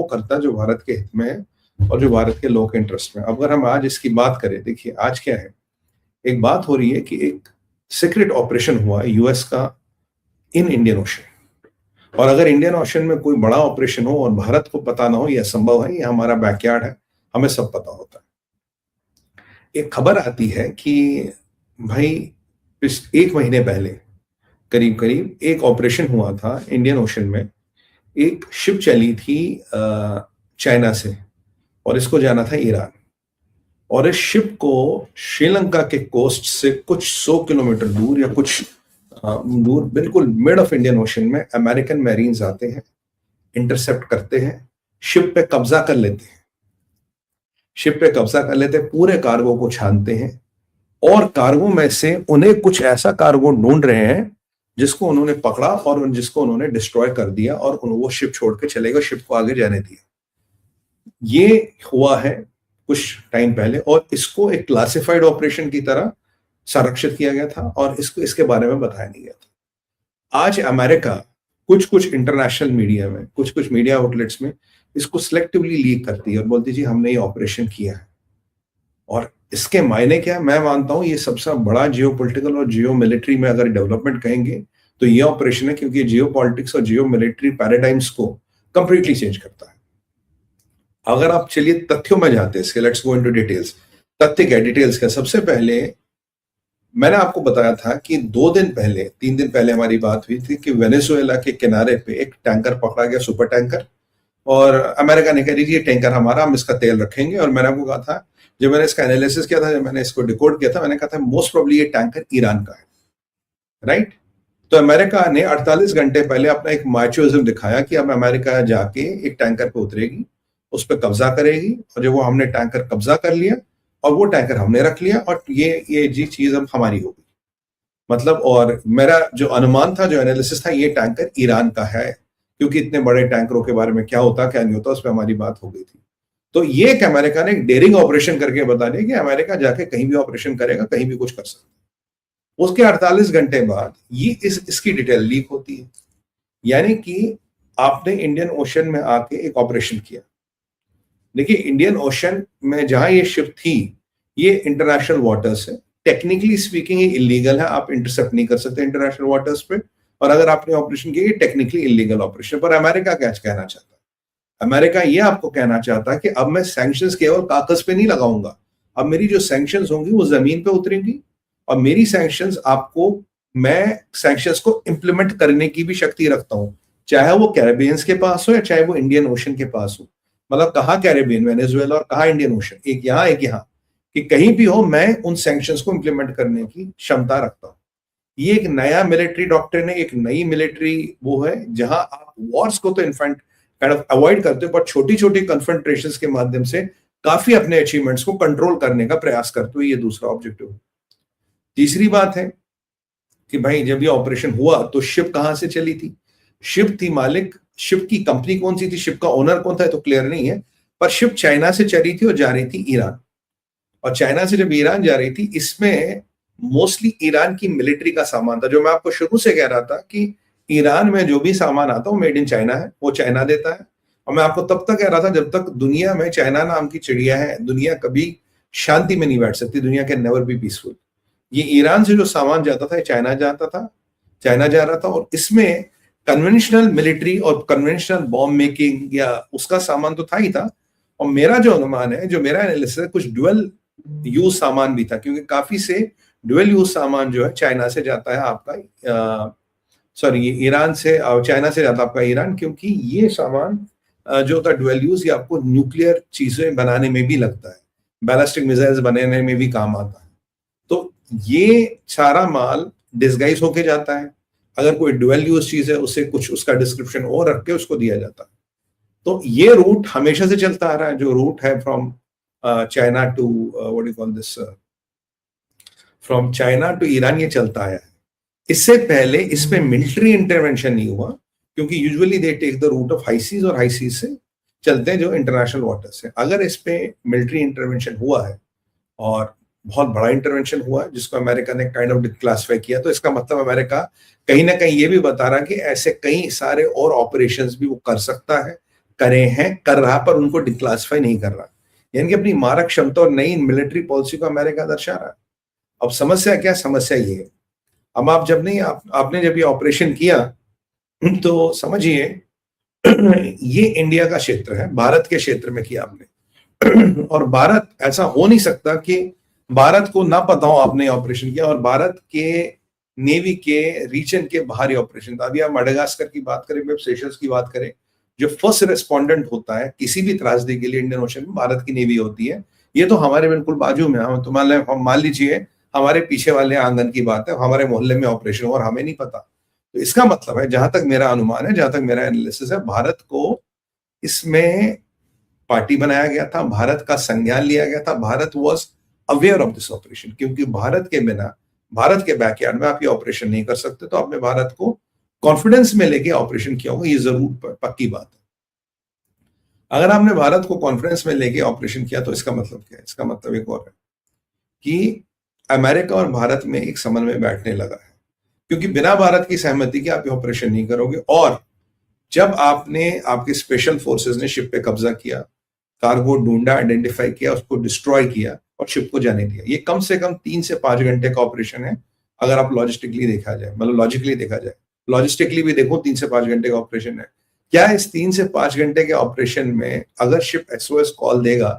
वो करता है जो भारत के हित में है और जो भारत के लोगों के इंटरेस्ट में। अगर हम आज इसकी बात करें, देखिए आज क्या है, एक बात हो रही है कि एक सीक्रेट ऑपरेशन हुआ है यूएस का इन इंडियन ओशन, और अगर इंडियन ओशन में कोई बड़ा ऑपरेशन हो और भारत को पता ना हो, यह असंभव है, ये हमारा बैकयार्ड है, हमें सब पता होता है। एक खबर आती है कि भाई एक महीने पहले करीब करीब एक ऑपरेशन हुआ था इंडियन ओशन में। एक शिप चली थी चाइना से और इसको जाना था ईरान, और इस शिप को श्रीलंका के कोस्ट से कुछ 100 किलोमीटर दूर या कुछ दूर, बिल्कुल मिड ऑफ इंडियन ओशन में अमेरिकन मैरीन्स आते हैं, इंटरसेप्ट करते हैं, शिप पे कब्जा कर लेते हैं, पूरे कार्गो को छानते हैं, और कार्गो में से उन्हें कुछ ऐसा कार्गो ढूंढ रहे हैं जिसको उन्होंने पकड़ा और जिसको उन्होंने डिस्ट्रॉय कर दिया, और वो शिप छोड़ के चले गए, शिप को आगे जाने दिया। ये हुआ है कुछ टाइम पहले, और इसको एक क्लासिफाइड ऑपरेशन की तरह संरक्षित किया गया था और इसको इसके बारे में बताया नहीं गया था। आज अमेरिका कुछ इंटरनेशनल मीडिया में, कुछ मीडिया आउटलेट्स में इसको सिलेक्टिवली लीक करती है और बोलती है जी हमने ये ऑपरेशन किया है। और इसके मायने क्या है? मैं मानता हूं ये सबसे बड़ा जियोपॉलिटिकल और जियो मिलिट्री में अगर डेवलपमेंट कहेंगे तो ये ऑपरेशन है, क्योंकि जियो पॉलिटिक्स और जियो मिलिट्री पैराडाइम्स को कंप्लीटली चेंज करता है। अगर आप चलिए तथ्यों में जाते हैं, लेट्स गो इनटू डिटेल्स। तथ्य क्या, डिटेल्स क्या? सबसे पहले मैंने आपको बताया था कि 3 दिन पहले हमारी बात हुई थी कि वेनेजुएला के किनारे पे एक टैंकर पकड़ा गया, सुपर टैंकर, और अमेरिका ने कह दी ये टैंकर हमारा, हम इसका तेल रखेंगे। और मैंने आपको कहा था, जब मैंने इसका एनालिसिस किया था, जब मैंने इसको डिकोड किया था, मैंने कहा था मोस्ट प्रोबेबली ये टैंकर ईरान का है, राइट? तो अमेरिका ने 48 घंटे पहले अपना एक माचोइज्म दिखाया कि अब अमेरिका जाके एक टैंकर पे उतरेगी, उस पर कब्जा करेगी, और जब वो हमने टैंकर कब्जा कर लिया और वो टैंकर हमने रख लिया, और ये जी चीज अब हमारी होगी, मतलब। और मेरा जो अनुमान था, जो एनालिसिस था, ये टैंकर ईरान का है, क्योंकि इतने बड़े टैंकरों के बारे में क्या होता क्या नहीं होता उस पर हमारी बात हो गई थी। तो ये एक अमेरिका ने एक डेयरिंग ऑपरेशन करके बता दिया कि अमेरिका जाके कहीं भी ऑपरेशन करेगा, कहीं भी कुछ कर सकता है। उसके 48 घंटे बाद ये इसकी डिटेल लीक होती है, यानी कि आपने इंडियन ओशन में आके एक ऑपरेशन किया। देखिए, इंडियन ओशन में जहां ये शिप थी, ये इंटरनेशनल वाटर्स है, टेक्निकली स्पीकिंग ये इलीगल है, आप इंटरसेप्ट नहीं कर सकते इंटरनेशनल वाटर्स पे, और अगर आपने ऑपरेशन किया, ये टेक्निकली इलीगल ऑपरेशन। पर अमेरिका क्या कहना चाहता है? अमेरिका ये आपको कहना चाहता है कि अब मैं सैंक्शंस केवल कागज पे नहीं लगाऊंगा, अब मेरी जो सैंक्शंस होंगी वो जमीन पे उतरेंगी, और मेरी सैंक्शंस मैं सैंक्शंस को इंप्लीमेंट करने की भी शक्ति रखता हूं, चाहे वो कैरेबियंस के पास हो या चाहे वो इंडियन ओशन के पास हो। मतलब कहा कैरेबियन, वेनेजुएला, और कहा इंडियन ओशन, एक यहाँ, कि कहीं भी हो मैं उन सैंक्शंस को इंप्लीमेंट करने की क्षमता रखता हूं। ये एक नया मिलिट्री डॉक्ट्रिन है, एक नई मिलिट्री वो है, जहां आप वॉर्स को तो इनफैक्ट काइंड ऑफ अवॉइड करते हो, पर छोटी छोटी कन्फ्रंट्रेशंस के माध्यम से काफी अपने अचीवमेंट्स को कंट्रोल करने का प्रयास करते हो। ये दूसरा ऑब्जेक्टिव। तीसरी बात है कि भाई जब ये ऑपरेशन हुआ तो शिप कहां से चली थी? शिप थी मालिक, शिप की कंपनी कौन सी थी, शिप का ओनर कौन था, तो क्लियर नहीं है, पर शिप चाइना से चली थी और जा रही थी ईरान। और चाइना से जब ईरान जा रही थी, इसमें मोस्टली ईरान की मिलिट्री का सामान था। जो मैं आपको शुरू से कह रहा था कि ईरान में जो भी सामान आता है वो मेड इन चाइना है, वो चाइना देता है। और मैं आपको तब तक कह रहा था जब तक दुनिया में चाइना नाम की चिड़िया है, दुनिया कभी शांति में नहीं बैठ सकती, दुनिया कैन नेवर बी पीसफुल। ये ईरान से जो सामान जाता था, चाइना जाता था, चाइना जा रहा था, और इसमें कन्वेंशनल मिलिट्री और कन्वेंशनल बॉम्ब मेकिंग या उसका सामान तो था ही था। और मेरा जो अनुमान है, जो मेरा एनालिसिस है, कुछ ड्यूअल यूज सामान भी था, क्योंकि काफी से ड्यूअल यूज सामान जो है चाइना से जाता है आपका, सॉरी ईरान से, चाइना से जाता है आपका ईरान, क्योंकि ये सामान जो होता है ड्यूअल यूज, ये आपको न्यूक्लियर चीजें बनाने में भी लगता है, बैलिस्टिक मिसाइल्स बनाने में भी काम आता है। तो ये सारा माल डिस्गाइज होके जाता है, अगर कोई ड्यूअल यूज चीज है उसे कुछ उसका डिस्क्रिप्शन और रख के उसको दिया जाता है। तो ये रूट हमेशा से चलता आ रहा है, जो रूट है from China to what you call this, from China to Iran, ये चलता आया है। इससे पहले इस पे मिलिट्री इंटरवेंशन नहीं हुआ, क्योंकि usually they take the route of high seas, और हाई सीज से चलते हैं जो इंटरनेशनल वाटर्स है। अगर इस पे मिलिट्री इंटरवेंशन हुआ है और बहुत बड़ा इंटरवेंशन हुआ है जिसको अमेरिका ने काइंड ऑफ डिक्लासिफाई किया, तो इसका मतलब अमेरिका कहीं ना कहीं ये भी बता रहा है कि ऐसे कई सारे और ऑपरेशंस भी वो कर सकता है करे हैं, कर रहा, पर उनको डिक्लासिफाई नहीं कर रहा। यानी कि अपनी मारक क्षमता और नई मिलिट्री पॉलिसी को अमेरिका दर्शा रहा है। अब समस्या क्या, समस्या ये है, अब आप जब नहीं आपने जब ये ऑपरेशन किया तो समझिए ये इंडिया का क्षेत्र है, भारत के क्षेत्र में किया आपने और भारत, ऐसा हो नहीं सकता कि भारत को ना पता हो आपने ऑपरेशन किया और भारत के नेवी के रीजन के बाहरी ऑपरेशन था। अभी आप मडागास्कर की बात करें, सेशल्स की बात करें, जो फर्स्ट रेस्पोंडेंट होता है किसी भी त्रासदी के लिए इंडियन ओशन में, भारत की नेवी होती है। ये तो हमारे बिल्कुल बाजू में, हम तो मान लीजिए हमारे पीछे वाले आंगन की बात है, हमारे मोहल्ले में ऑपरेशन हो और हमें नहीं पता। तो इसका मतलब है, जहां तक मेरा अनुमान है, जहां तक मेरा एनालिसिस है, भारत को इसमें पार्टी बनाया गया था, भारत का संज्ञान लिया गया था, Bharat was aware of this operation, क्योंकि भारत के बिना, भारत के बैकयार्ड में आप ये ऑपरेशन नहीं कर सकते। तो आपने भारत को कॉन्फिडेंस में लेके ऑपरेशन किया होगा, ये जरूर पक्की बात है। अगर आपने भारत को कॉन्फिडेंस में लेके ऑपरेशन किया तो इसका मतलब क्या है? इसका मतलब एक और है कि अमेरिका और भारत में एक समन्वय बैठने लगा है, क्योंकि बिना भारत की सहमति के आप ये ऑपरेशन नहीं करोगे। और जब आपने, आपके स्पेशल फोर्सेस ने शिप पे कब्जा किया, कार्गो ढूंढा, आइडेंटिफाई किया, उसको डिस्ट्रॉय किया और शिप को जाने दिया, ये कम से कम 3 से 5 घंटे का ऑपरेशन है। अगर आप लॉजिस्टिकली देखा जाए, मतलब लॉजिकली देखा जाए, लॉजिस्टिकली भी देखो, 3 से 5 घंटे का ऑपरेशन है। क्या इस 3 से 5 घंटे के ऑपरेशन में अगर शिप एसओएस कॉल देगा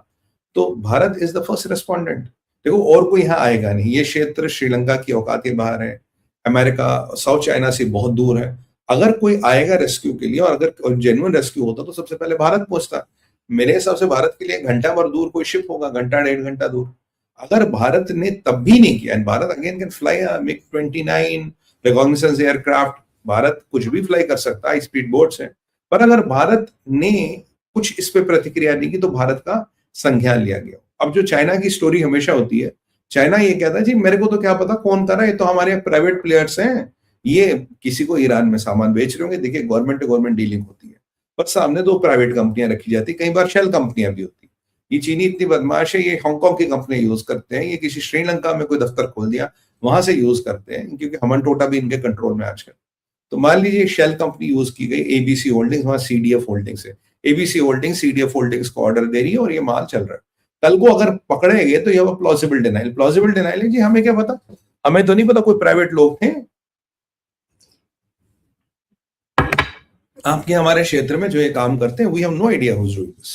तो Bharat is the first respondent. देखो, और कोई यहाँ आएगा नहीं, ये क्षेत्र श्रीलंका की औकात के बाहर है, अमेरिका साउथ चाइना से बहुत दूर है। अगर कोई आएगा रेस्क्यू के लिए, और अगर जेन्युइन रेस्क्यू होता तो सबसे पहले भारत पहुंचता। मेरे हिसाब से भारत के लिए घंटा भर दूर कोई शिप होगा, घंटा 1.5 घंटा दूर। अगर भारत ने तब भी नहीं किया, and Bharat again can fly MiG-29 reconnaissance aircraft, Bharat कुछ भी फ्लाई कर सकता है, स्पीड बोट्स हैं, पर अगर भारत ने कुछ इस पे प्रतिक्रिया नहीं की तो भारत का संज्ञान लिया गया। अब जो चाइना की स्टोरी हमेशा होती है, चाइना ये कहता है जी मेरे को तो क्या पता कौन कर रहा है, ये तो हमारे प्राइवेट प्लेयर्स हैं, ये किसी को ईरान में सामान बेच रहे होंगे। देखिए, गवर्नमेंट टू गवर्नमेंट डीलिंग होती है, पर सामने 2 प्राइवेट कंपनियां रखी जाती, कई बार शेल कंपनियां भी होती। ये चीनी इतनी बदमाश है, ये हांगकांग की कंपनी यूज करते हैं, ये किसी श्रीलंका में कोई दफ्तर खोल दिया, वहां से यूज करते हैं, क्योंकि हमन टोटा भी इनके कंट्रोल में आजकल। तो मान लीजिए शेल कंपनी यूज की गई, एबीसी होल्डिंग्स, वहां सीडीएफ होल्डिंग्स है, एबीसी होल्डिंग्स सीडीएफ होल्डिंग्स को ऑर्डर दे रही है और ये माल चल रहा है। कल को अगर पकड़े गए तो ये प्लॉजिबल डिनाइल, प्लॉजिबल डिनाइल है जी, हमें क्या पता, हमें तो नहीं पता, कोई प्राइवेट लोग थे आपके हमारे क्षेत्र में जो ये काम करते हैं, we have no idea who is doing this.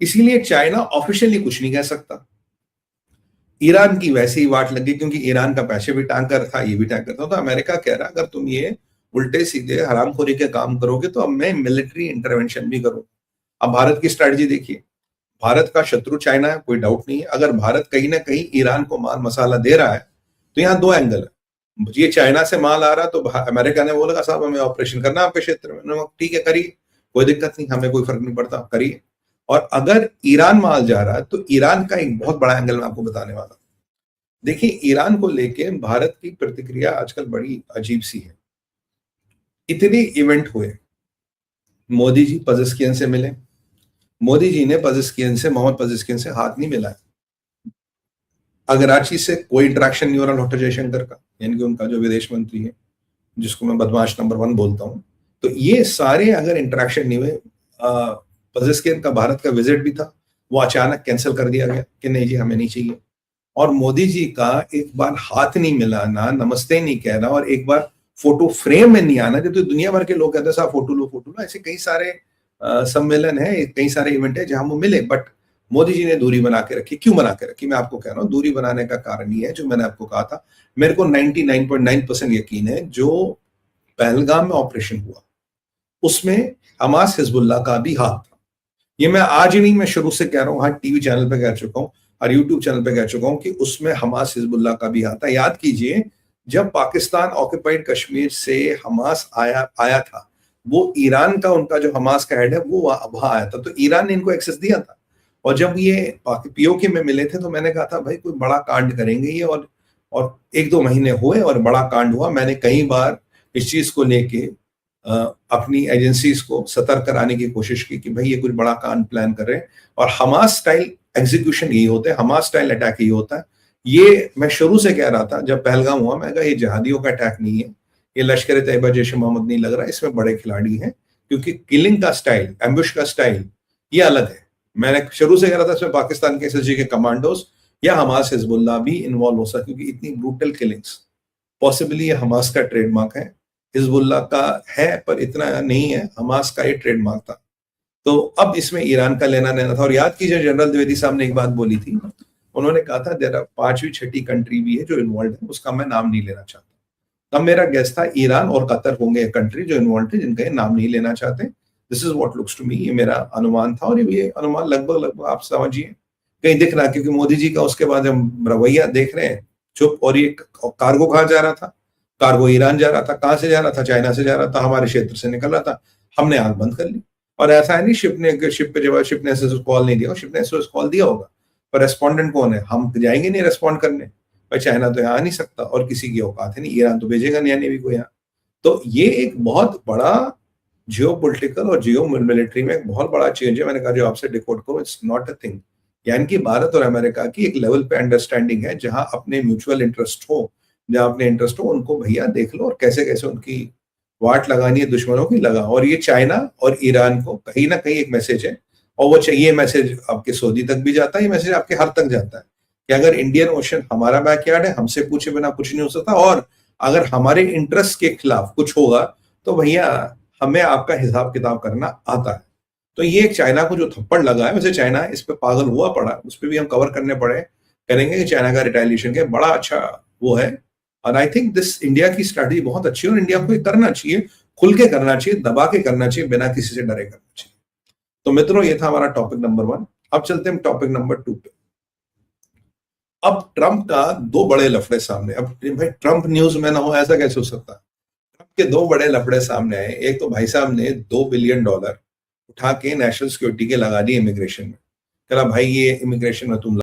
इसीलिए चाइना ऑफिशियली कुछ नहीं कह सकता। ईरान की वैसे ही वाट लगी, क्योंकि ईरान का पैसे भी टैंकर था, ये भी टैंकर था। तो अमेरिका कह रहा अगर तुम ये उल्टे सीधे हरामखोरी के काम करोगे तो अब मैं मिलिट्री इंटरवेंशन भी करूं। अब भारत की स्ट्रेटजी देखिए, भारत का शत्रु चाइना है, कोई डाउट नहीं है। अगर भारत कहीं ना कहीं ईरान को माल मसाला दे रहा है तो यहाँ 2 एंगल है। ये चाइना से माल आ रहा तो अमेरिका ने बोला साहब हमें ऑपरेशन करना आपके क्षेत्र में, ठीक है करिए, कोई दिक्कत नहीं, हमें कोई फर्क नहीं पड़ता, करिए। और अगर ईरान माल जा रहा है तो ईरान का एक बहुत बड़ा एंगल मैं आपको बताने वाला हूं। देखिए, ईरान को लेके भारत की प्रतिक्रिया आजकल बड़ी अजीब सी है। इतने इवेंट हुए, मोदी जी पजेस्कियन से मिले, मोदी जी ने पजेस्कियन से, मोहम्मद पजेस्कियन से हाथ नहीं मिलाया। अगराची से कोई इंटरेक्शन नहीं हो रहा डॉक्टर जयशंकर का, यानी कि उनका जो विदेश मंत्री है, जिसको मैं बदमाश नंबर 1 बोलता हूं। तो ये सारे अगर इंटरेक्शन नहीं हुए, पजेस्कियन का भारत का विजिट भी था, वो अचानक कैंसिल कर दिया गया कि नहीं जी हमें नहीं चाहिए। और मोदी जी का एक बार हाथ नहीं मिलाना, नमस्ते नहीं कहना, और एक बार फोटो फ्रेम में नहीं आना, जब तो दुनिया भर के लोग कहते हैं साहब फोटो लो फोटो लो, ऐसे कई सारे सम्मेलन है, कई सारे इवेंट है जहां वो मिले, बट मोदी जी ने दूरी बना के रखी। क्यों बना के रखी? मैं आपको कह रहा हूँ, दूरी बनाने का कारण ये है जो मैंने आपको कहा था, मेरे को 99.9% यकीन है जो पहलगाम में ऑपरेशन हुआ उसमें हमास हिजबुल्लाह का भी हाथ था। ये मैं आज ही नहीं, मैं शुरू से कह रहा हूँ, हाँ टीवी चैनल पे कह चुका हूँ और यूट्यूब चैनल पे कह चुका हूँ कि उसमें हमास हिजबुल्लाह का भी हाथ था। याद कीजिए, जब पाकिस्तान ऑक्यूपाइड कश्मीर से हमास आया था, वो ईरान का, उनका जो हमास का हेड है वो वहां आया था, तो ईरान ने इनको एक्सेस दिया था। और जब ये पीओके में मिले थे तो मैंने कहा था भाई कोई बड़ा कांड करेंगे ये, और 1-2 महीने हुए और बड़ा कांड हुआ। मैंने कई बार इस चीज को लेके अपनी एजेंसीज को सतर्क कराने की कोशिश की कि भाई ये कुछ बड़ा कांड प्लान कर रहे हैं, और हमास स्टाइल एग्जीक्यूशन यही होता है, हमास स्टाइल अटैक यही होता है। ये मैं शुरू से कह रहा था जब पहलगाम हुआ, मैं कहा ये जहादियों का अटैक नहीं है, ये लश्कर तैयबा जैश मोहम्मद नहीं लग रहा, इसमें बड़े खिलाड़ी हैं, क्योंकि किलिंग का स्टाइल, एम्बुश का स्टाइल ये अलग है। मैंने शुरू से कह रहा था इसमें पाकिस्तान के एसएसजी के कमांडोज या हमास हिजबुल्लाह भी इन्वॉल्व हो सकता, क्योंकि इतनी ब्रूटल किलिंग्स पॉसिबली ये हमास का ट्रेडमार्क है, हिजबुल्लाह का है पर इतना नहीं है, हमास का ये ट्रेडमार्क था। तो अब इसमें ईरान का लेना देना था। और याद कीजिए जनरल द्विवेदी साहब ने एक बात बोली थी, उन्होंने कहा था देर पांचवी छठी कंट्री भी है जो इन्वॉल्व है, उसका मैं नाम नहीं लेना चाहता। तब मेरा गेस था ईरान और कतर होंगे कंट्री जो इन्वॉल्व थे, जिनका ये नाम नहीं लेना चाहते। This is what looks to me, ये मेरा अनुमान था और ये अनुमान लगभग आप समझिए कहीं दिख रहा, क्योंकि मोदी जी का उसके बाद हम रवैया देख रहे हैं चुप। और ये कार्गो कहाँ जा रहा था? कार्गो ईरान जा रहा था। कहाँ से जा रहा था? चाइना से जा रहा था, हमारे क्षेत्र से निकल रहा था, हमने आंख बंद कर ली। और ऐसा है नहीं शिप पे जब शिप ने कॉल नहीं दिया, शिप ने कॉल दिया होगा, पर रेस्पोंडेंट कौन है? हम जाएंगे नहीं रेस्पॉन्ड करने भाई, चाइना तो यहाँ आ नहीं सकता और किसी की औकात है नहीं, ईरान तो भेजेगा नहीं नेवी को यहाँ। तो ये एक बहुत बड़ा जियो पॉलिटिकल और जियो मिलिट्री में एक बहुत बड़ा चेंज है। मैंने कहा जो आपसे डिकोड करो, इट्स नॉट अ थिंग। यानी कि भारत और अमेरिका की एक लेवल पे अंडरस्टैंडिंग है, जहां अपने म्यूचुअल इंटरेस्ट हो, जहां अपने इंटरेस्ट हो, उनको भैया देख लो और कैसे कैसे उनकी वाट लगानी है दुश्मनों की लगा। और ये चाइना और ईरान को कहीं ना कहीं एक मैसेज है, और वो ये मैसेज आपके सऊदी तक भी जाता है, ये मैसेज आपके हर तक जाता है कि अगर इंडियन ओशन हमारा बैकयार्ड है, हमसे पूछे बिना कुछ नहीं हो सकता, और अगर हमारे इंटरेस्ट के खिलाफ कुछ होगा तो भैया हमें आपका हिसाब किताब करना आता है। तो ये एक चाइना को जो थप्पड़ लगा है, वैसे चाइना इस पे पागल हुआ पड़ा, उस पर भी हम कवर करने पड़े करेंगे कि चाइना का रिटेलिएशन के बड़ा अच्छा वो है। और आई थिंक दिस इंडिया की स्ट्रैटेजी बहुत अच्छी है और इंडिया को ये करना चाहिए, खुल के करना चाहिए, दबा के करना चाहिए, बिना किसी से डरे करना चाहिए। तो मित्रों ये था हमारा टॉपिक नंबर 1। अब चलते हैं टॉपिक नंबर 2 पे। अब ट्रंप का 2 बड़े लफड़े सामने। अब भाई ट्रंप न्यूज में ना हो ऐसा कैसे हो सकता है? ट्रंप के 2 बड़े लफड़े सामने आए। एक तो भाई साहब ने $2 बिलियन उठा के नेशनल सिक्योरिटी के लगा दिए इमिग्रेशन में। कहा भाई ये इमिग्रेशन में तुम